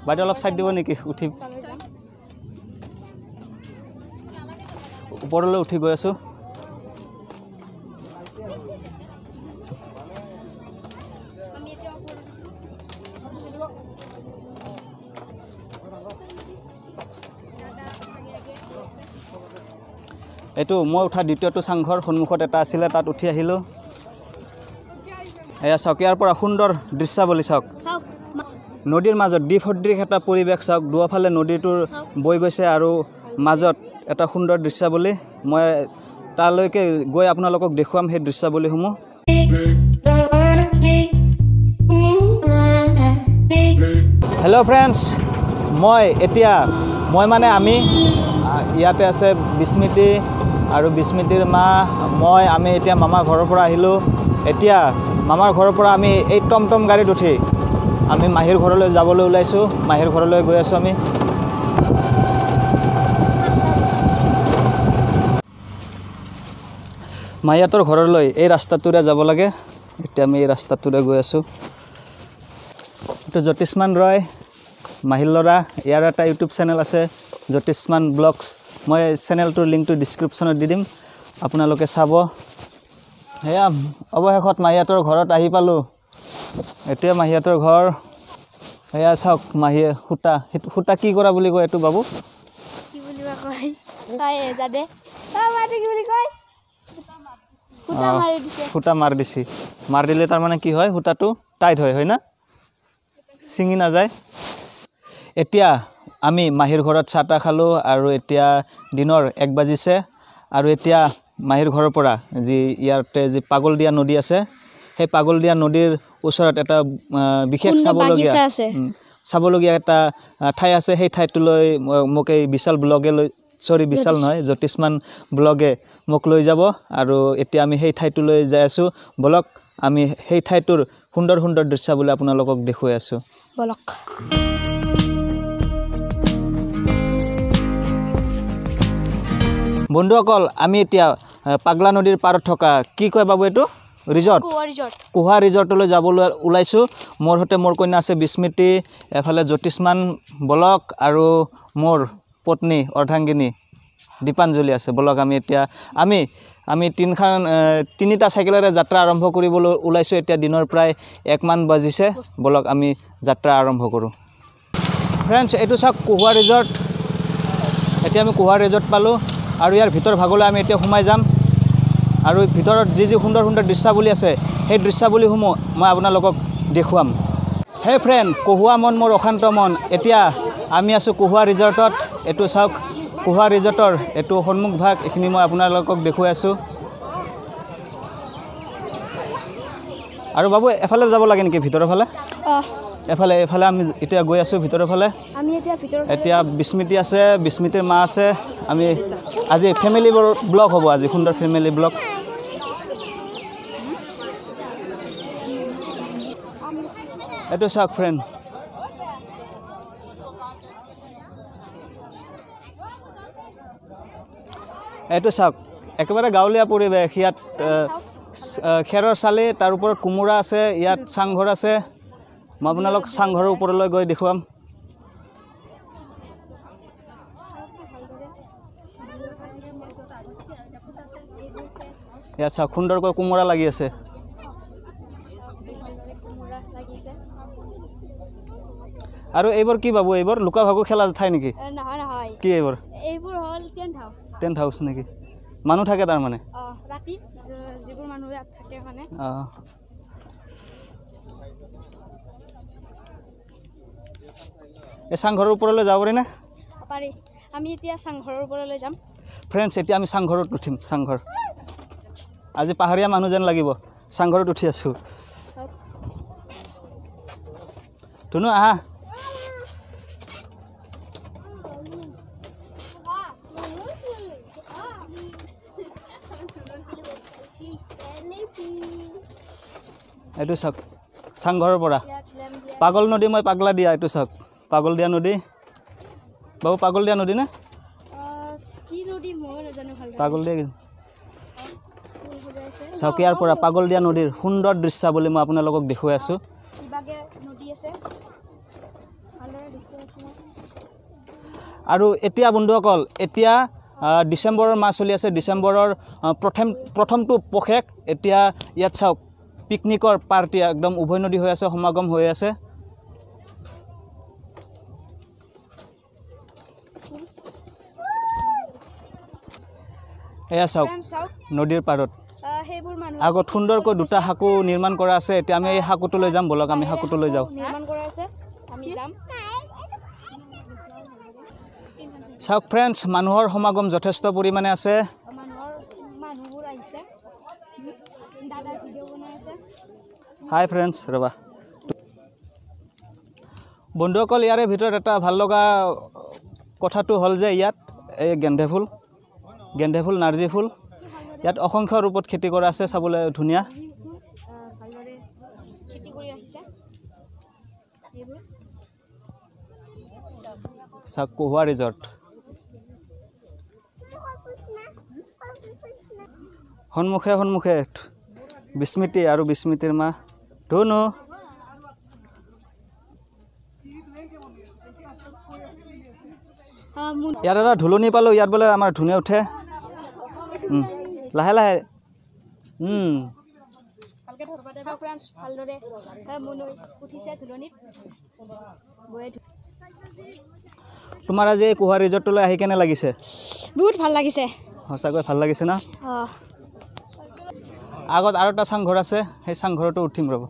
বাইদেউ অলপ চাইড দিব নেকি উঠি ওপৰলৈ উঠি গৈ আছোঁ এইটো মই উঠা দ্বিতীয়টো চাংঘৰ সন্মুখত এটা আছিলে তাত উঠি আহিলোঁ এয়া চাওক ইয়াৰ পৰা সুন্দৰ দৃশ্যাৱলী চাওক নদীৰ মাজত দ্বিসদৃশ এটা পৰিৱেশ চাওক দুয়োফালে নদীটোৰ বৈ গৈছে আৰু মাজত এটা সুন্দৰ দৃশ্যাৱলী মই তালৈকে গৈ আপোনালোকক দেখুৱাম সেই দৃশ্যাৱলীসমূহ হেল্ল' ফ্ৰেণ্ডছ আমি ইয়াতে আছে বিস্মৃতি আৰু বিস্মৃতিৰ মা আমি এতিয়া মামাৰ ঘৰৰ পৰা আহিলোঁ এতিয়া মামাৰ ঘৰৰ পৰা আমি এই টমটম গাড়ীত উঠি আমি মাহীৰ ঘৰলৈ যাবলৈ ওলাইছোঁ মাহীৰ ঘৰলৈ গৈ আছোঁ আমি মাহীহঁতৰ ঘৰলৈ এই ৰাস্তাটোৰে যাব লাগে এতিয়া আমি এই ৰাস্তাটোৰে গৈ আছোঁ এইটো জ্যোতিষ্মান ৰয় মাহীৰ ল'ৰা ইয়াৰ এটা ইউটিউব চেনেল আছে জ্যোতিষ্মান ব্লগছ মই চেনেলটোৰ লিংকটো ডিছক্ৰিপশ্যনত দি দিম আপোনালোকে চাব সেয়া অৱশেষত মাহীহঁতৰ ঘৰত আহি পালোঁ এতিয়া মাহীহঁতৰ ঘৰ সেয়া চাওক মাহীয়ে সূতা কি কৰা বুলি কয় এইটো বাবু কি বুলি কয় তাই জানে কি বুলি কয় সূতা মাৰ দিছি মাৰ দিলে তাৰমানে কি হয় সূতাটো টাইট হয় না ছিঙি নাযায় এতিয়া আমি মাহীৰ ঘৰত চাহ তাহ খালোঁ আৰু এতিয়া দিনৰ 1 বাজিছে আৰু এতিয়া মাহীৰ ঘৰৰ পৰা যি ইয়াতে যি পাগলদিয়া নদী আছে সেই পাগলদিয়া নদীৰ ওচৰত এটা বিশেষ চাবলগীয়া এটা ঠাই আছে সেই ঠাইটোলৈ মোক এই বিশাল নহয় জ্যোতিষ্মান ব্লগে মোক লৈ যাব আৰু এতিয়া আমি সেই ঠাইটোলৈ যাই আছোঁ বলক আমি সেই ঠাইটোৰ সুন্দৰ সুন্দৰ দৃশ্যাৱলী আপোনালোকক দেখুৱাই আছোঁ বলক বন্ধুসকল আমি এতিয়া পাগলা নদীৰ পাৰত থকা কি কয় বাবু এইটো কুহা ৰিজৰ্টলৈ যাবলৈ ওলাইছোঁ মোৰ সৈতে মোৰ কন্যা আছে বিস্মৃতি এফালে জ্যোতিষ্মান ব্লগ আৰু মোৰ পত্নী অৰ্ধাংগিনী দীপাঞ্জলি আছে বলক আমি এতিয়া আমি তিনিটা চাইকেলেৰে যাত্ৰা আৰম্ভ কৰিবলৈ ওলাইছোঁ এতিয়া দিনৰ প্ৰায় 1 মান বাজিছে বলক আমি যাত্ৰা আৰম্ভ কৰোঁ ফ্ৰেণ্ডছ এইটো চাওক কুহা ৰিজৰ্ট এতিয়া আমি কুহা ৰিজৰ্ট পালোঁ আৰু ইয়াৰ ভিতৰ ভাগলৈ আমি এতিয়া সোমাই যাম আৰু ভিতৰত যি সুন্দৰ সুন্দৰ দৃশ্যাৱলী আছে সেই দৃশ্যাৱলীসমূহ মই আপোনালোকক দেখুৱাম হে ফ্ৰেণ্ড কহুৱা মন মোৰ অশান্ত মন এতিয়া আমি আছোঁ কহুৱা ৰিজৰ্টত এইটো চাওক কহুৱা ৰিজৰ্টৰ এইটো সন্মুখ ভাগ এইখিনি মই আপোনালোকক দেখুৱাই আছোঁ আৰু বাবু এফালে যাব লাগে নেকি ভিতৰৰ ফালে এফালে আমি এতিয়া গৈ আছোঁ ভিতৰৰ ফালে এতিয়া বিস্মৃতি আছে বিস্মৃতিৰ মা আছে আমি আজি ফেমিলি ব্লগ হ'ব আজি সুন্দৰ ফেমিলি ব্লগ এইটো চাওক ফ্ৰেণ্ড এইটো চাওক একেবাৰে গাঁৱলীয়া পৰিৱেশ ইয়াত খেৰৰ চালি তাৰ ওপৰত কোমোৰা আছে ইয়াত চাংঘৰ আছে মই আপোনালোক চাংঘৰৰ ওপৰলৈ গৈ দেখুৱাম ইয়াত চাওক সুন্দৰকৈ কোমোৰা লাগি আছে আৰু এইবোৰ কি বাবু এইবোৰ লুকা ভাকু খেলা ঠাই নেকি নহয় কি এইবোৰ হ'ল টেন্ট হাউচ নেকি মানুহ থাকে তাৰ মানে ৰাতি যিবোৰ মানুহ ইয়াত থাকে মানে এই চাংঘৰৰ ওপৰলৈ যাব পাৰি না পাৰি আমি এতিয়া চাংঘৰৰ ওপৰলৈ যাম ফ্ৰেণ্ডছ এতিয়া আমি চাংঘৰত উঠিম চাংঘৰ আজি পাহাৰীয়া মানুহ যেন লাগিব চাংঘৰত উঠি আছোঁ ধুনু আহা এইটো চাওক চাংঘৰৰ পৰা পাগল নদী মই পাগলা দিয়া এইটো চাওক পাগল দিয়া নদী বাবু পাগল দিয়া নদী না পাগল দিয়া চাওক ইয়াৰ পৰা পাগল দিয়া নদীৰ সুন্দৰ দৃশ্যাৱলী মই আপোনালোকক দেখুৱাই আছোঁ আৰু এতিয়া বন্ধুসকল এতিয়া ডিসেম্বৰৰ মাহ চলি আছে ডিসেম্বৰৰ প্ৰথমটো পষেক এতিয়া ইয়াত চাওক পিকনিকৰ পাৰ্টি একদম উভয়নদী হৈ আছে সমাগম হৈ আছে এয়া চাওক নদীৰ পাৰত আগত সুন্দৰকৈ দুটা হাকু নিৰ্মাণ কৰা আছে এতিয়া আমি এই হাকুটো লৈ যাম বলক আমি হাকুটো লৈ যাও নিৰ্মাণ কৰা আছে আমি যাম চাওক ফ্ৰেন্ডছ মানুহৰ সমাগম যথেষ্ট পৰিমাণে আছে মানুহবোৰ আহিছে দাদা ভিডিও বনাই আছে হাই ফ্ৰেন্ডছ ৰবা বন্ধুসকল ইয়াৰে ভিতৰত এটা ভাল লগা কথাটো হ'ল যে ইয়াত এই গেন্ধে ফুল নাৰ্জী ফুল ইয়াত অসংখ্য ৰূপত খেতি কৰা আছে চাবলৈ ধুনীয়া ভালদৰে খেতি কৰি আহিছে এইবোৰ চাওক কোহোৱা ৰিজৰ্ট সন্মুখে বিস্মৃতি আৰু বিস্মৃতিৰ মা ধুনু ইয়াত এটা ঢুলনি পালোঁ ইয়াত বোলে আমাৰ ধুনীয়া উঠে লাহে লাহে ভালকৈ ধৰবা দেবা ফ্ৰেন্ডছ ভালদৰে মুনু উঠিছে ধুলনিত তোমাৰ আজি এই কোহোৱা ৰিজৰ্টলৈ আহি কেনে লাগিছে বহুত ভাল লাগিছে সঁচাকৈ ভাল লাগিছে না আগত আৰু এটা চাংঘৰ আছে সেই চাংঘৰটো উঠিম ৰ'ব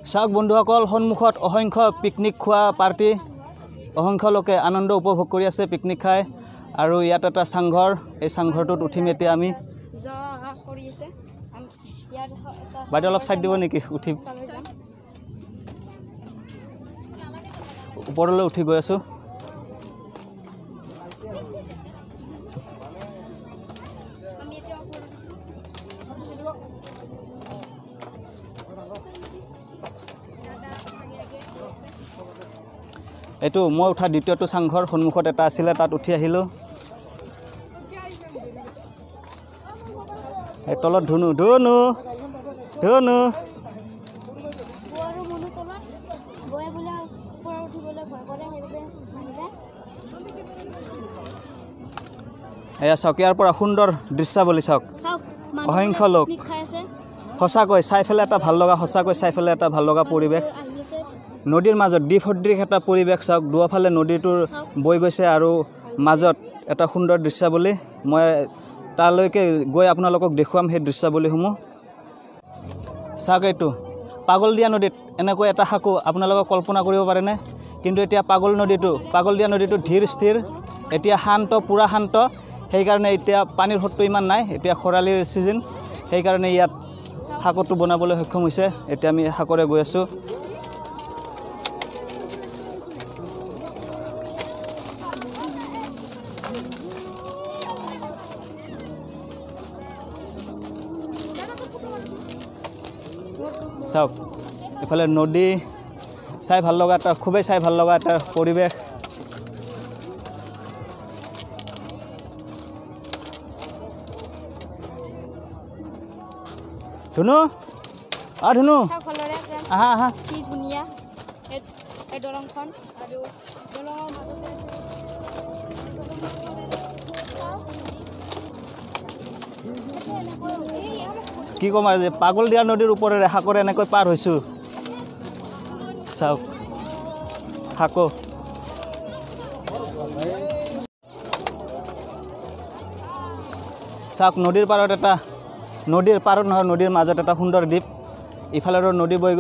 চাওক বন্ধুসকল সন্মুখত অসংখ্য পিকনিক খোৱা পাৰ্টি অসংখ্য লোকে আনন্দ উপভোগ কৰি আছে পিকনিক খাই আৰু ইয়াত এটা চাংঘৰ এই চাংঘৰটোত উঠিম এতিয়া আমি বাইদেউ অলপ চাইড দিব নেকি উঠিম ওপৰলৈ উঠি গৈ আছোঁ এইটো মই উঠা দ্বিতীয়টো চাংঘৰ সন্মুখত এটা আছিলে তাত উঠি আহিলোঁ এই তলত ধুনু এয়া চাওক ইয়াৰ পৰা সুন্দৰ দৃশ্যাৱলী চাওক অসংখ্য লোক সঁচাকৈ চাই পেলাই এটা ভাল লগা পৰিৱেশ নদীৰ মাজত দ্বীপসদৃশ এটা পৰিৱেশ চাওক দুয়োফালে নদীটোৰ বৈ গৈছে আৰু মাজত এটা সুন্দৰ দৃশ্যাৱলী মই তালৈকে গৈ আপোনালোকক দেখুৱাম সেই দৃশ্যাৱলীসমূহ চাওক এইটো পাগলদিয়া নদীত এনেকৈ এটা সাঁকো আপোনালোকে কল্পনা কৰিব পাৰেনে কিন্তু এতিয়া পাগলদিয়া নদীটো ধীৰ স্থিৰ এতিয়া শান্ত পুৰা শান্ত সেইকাৰণে এতিয়া পানীৰ সোঁতটো ইমান নাই এতিয়া খৰালিৰ ছিজন সেইকাৰণে ইয়াত সাঁকোটো বনাবলৈ সক্ষম হৈছে এতিয়া আমি সাঁকোৰে গৈ আছোঁ চাওক এফালে নদী খুবেই চাই ভাল লগা এটা পৰিৱেশ ধুনু আহা কি ধুনীয়া এই দলংখন আৰু দলঙৰ মাজতে কি ক'ম আৰু যে পাগলদিয়া নদীৰ ওপৰেৰে সাঁকোৰে এনেকৈ পাৰ হৈছোঁ চাওক সাঁকো চাওক নদীৰ মাজত এটা সুন্দৰ দ্বীপ ইফালেৰো নদী বৈ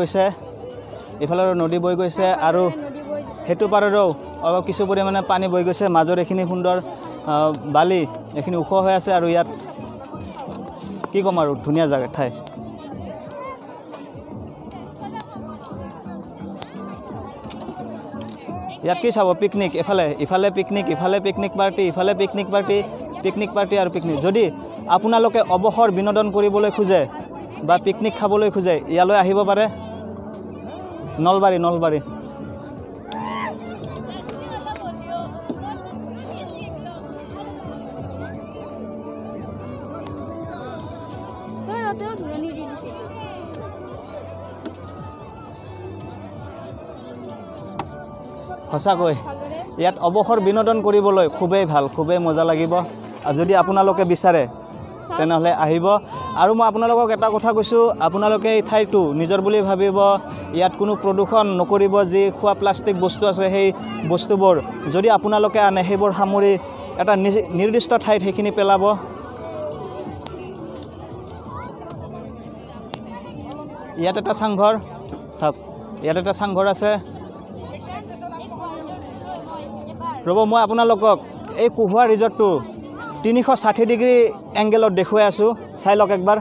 গৈছে আৰু সেইটো পাৰৰো অলপ কিছু পৰিমাণে পানী বৈ গৈছে মাজৰ এইখিনি সুন্দৰ বালি এইখিনি ওখ হৈ আছে আৰু ইয়াত কি ক'ম আৰু ধুনীয়া জাগা ঠাই ইয়াত কি চাব পিকনিক ইফালে পিকনিক পাৰ্টি আৰু পিকনিক যদি আপোনালোকে অৱসৰ বিনোদন কৰিবলৈ খোজে বা পিকনিক খাবলৈ খোজে ইয়ালৈ আহিব পাৰে নলবাৰী সঁচাকৈ ইয়াত অৱসৰ বিনোদন কৰিবলৈ খুবেই ভাল খুবেই মজা লাগিব আৰু যদি আপোনালোকে বিচাৰে তেনেহ'লে আহিব আৰু মই আপোনালোকক এটা কথা কৈছোঁ আপোনালোকে এই ঠাইটো নিজৰ বুলি ভাবিব ইয়াত কোনো প্ৰদূষণ নকৰিব যি খোৱা প্লাষ্টিক বস্তু আছে সেই বস্তুবোৰ যদি আপোনালোকে আনে সেইবোৰ সামৰি এটা নিৰ্দিষ্ট ঠাইত সেইখিনি পেলাব ইয়াত এটা চাংঘৰ চাওক ইয়াত এটা চাংঘৰ আছে ৰ'ব মই আপোনালোকক এই কুহুৱা ৰিজৰ্টটো 360 ডিগ্ৰী এংগেলত দেখুৱাই আছোঁ চাই লওক একবাৰ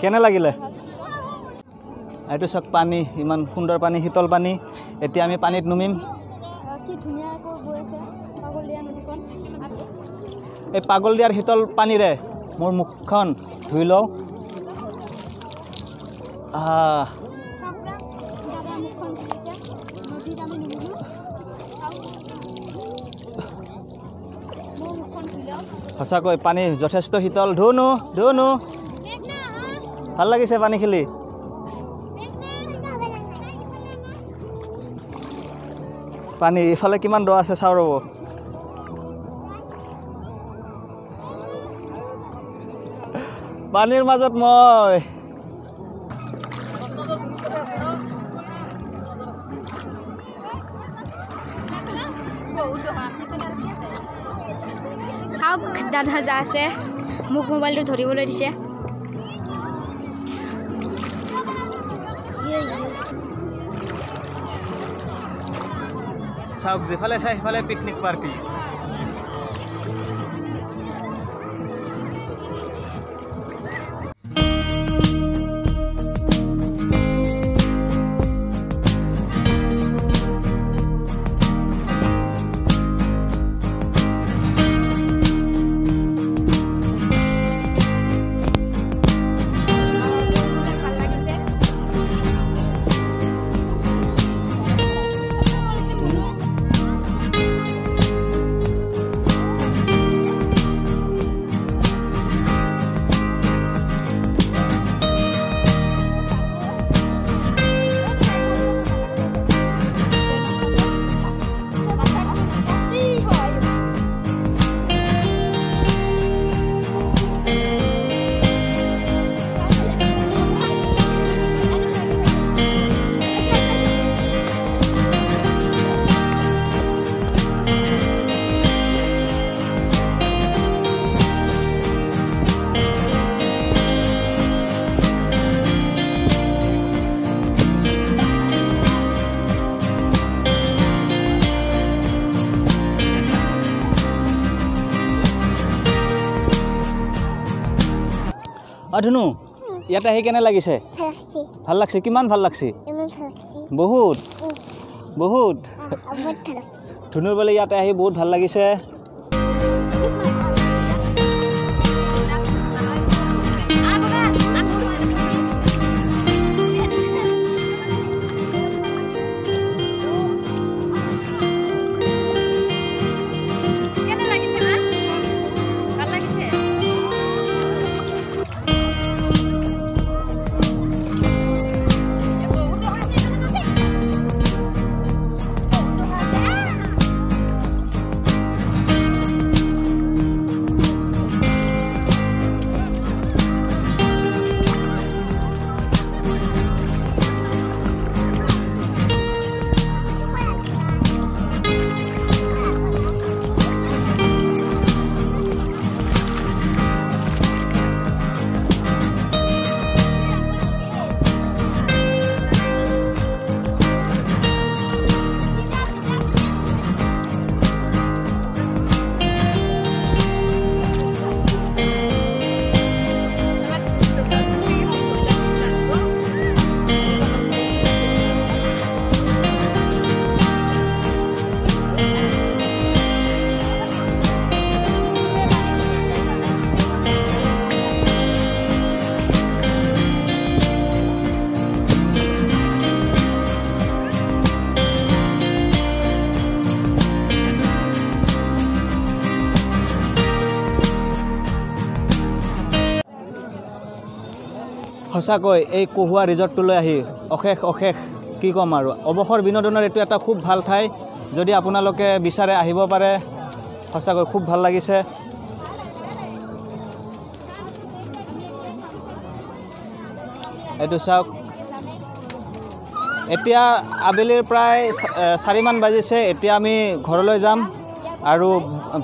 কেনে লাগিলে এইটো চাওক পানী ইমান সুন্দৰ পানী শীতল পানী এতিয়া আমি পানীত নুমিম এই পাগলদিয়াৰ শীতল পানীৰে মোৰ মুখখন ধুই লওঁ সঁচাকৈ পানী যথেষ্ট শীতল ধুনু ভাল লাগিছে পানী খেলি পানী ইফালে কিমান দ আছে চাওঁ ৰ'ব পানীৰ মাজত মই চাওক দাদা যা আছে মোক মোবাইলটো ধৰিবলৈ দিছে চাওক যেফালে চাই সিফালে পিকনিক পাৰ্টি ধুনু ইয়াতে আহি কেনে লাগিছে ভাল লাগছে কিমান ভাল লাগছে বহুত ধুনুৰ বোলে ইয়াতে আহি বহুত ভাল লাগিছে সঁচাকৈ এই কহুৱা ৰিজৰ্টটোলৈ আহি অশেষ অশেষ কি ক'ম আৰু অৱসৰ বিনোদনৰ এইটো এটা খুব ভাল ঠাই যদি আপোনালোকে বিচাৰে আহিব পাৰে সঁচাকৈ খুব ভাল লাগিছে এইটো চাওক এতিয়া আবেলিৰ প্ৰায় 4 মান বাজিছে এতিয়া আমি ঘৰলৈ যাম আৰু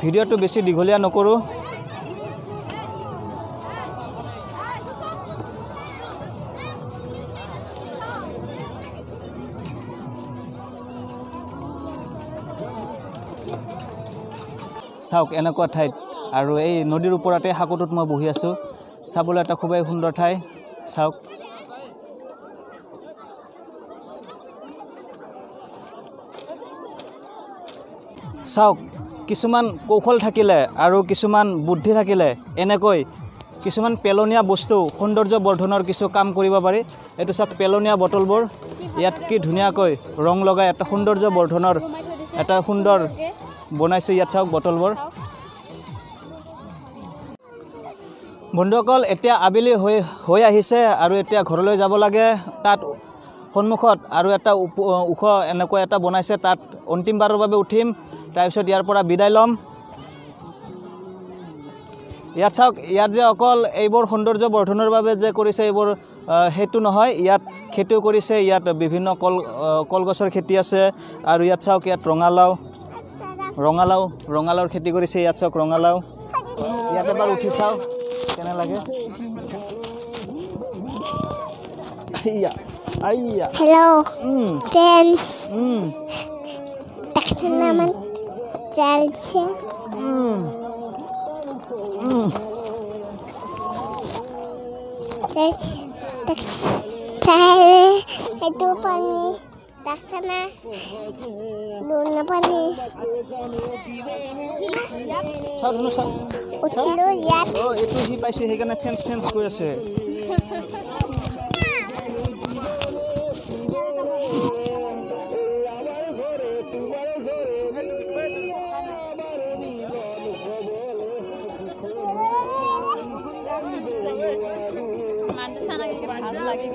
ভিডিঅ'টো বেছি দীঘলীয়া নকৰোঁ চাওক এনেকুৱা ঠাইত আৰু এই নদীৰ ওপৰতে হাকুটোত মই বহি আছোঁ চাবলৈ এটা খুবেই সুন্দৰ ঠাই চাওক চাওক কিছুমান কৌশল থাকিলে আৰু কিছুমান বুদ্ধি থাকিলে এনেকৈ কিছুমান পেলনীয়া বস্তু সৌন্দৰ্য বৰ্ধনৰ কিছু কাম কৰিব পাৰি এইটো চাওক পেলনীয়া বটলবোৰ ইয়াত কি ধুনীয়াকৈ ৰং লগাই এটা সৌন্দৰ্য বৰ্ধনৰ এটা সুন্দৰ বনাইছে ইয়াত চাওক বটলবোৰ বন্ধুসকল এতিয়া আবেলি হৈ আহিছে আৰু এতিয়া ঘৰলৈ যাব লাগে তাত সন্মুখত আৰু এটা ওখ এনেকৈ এটা বনাইছে তাত অন্তিমবাৰৰ বাবে উঠিম তাৰপিছত ইয়াৰ পৰা বিদায় ল'ম ইয়াত চাওক ইয়াত যে অকল এইবোৰ সৌন্দৰ্য বৰ্ধনৰ বাবে যে কৰিছে এইবোৰ হেতু নহয় ইয়াত খেতিও কৰিছে ইয়াত বিভিন্ন কলগছৰ খেতি আছে আৰু ইয়াত চাওক ইয়াত ৰঙালাওৰ খেতি কৰিছে ইয়াত চাওক ৰঙালাও ইয়াত এবাৰ উঠি চাওক কেনে লাগে Hello, friends. Taksan naman Chelsea. Ito pa ni taksan na. Doon na pa ni. Utilo yan. Oh, ito hi paise সেইকাৰণে ফেন্স কৈ আছে মানুহটো চানা কি ভাজ লাগে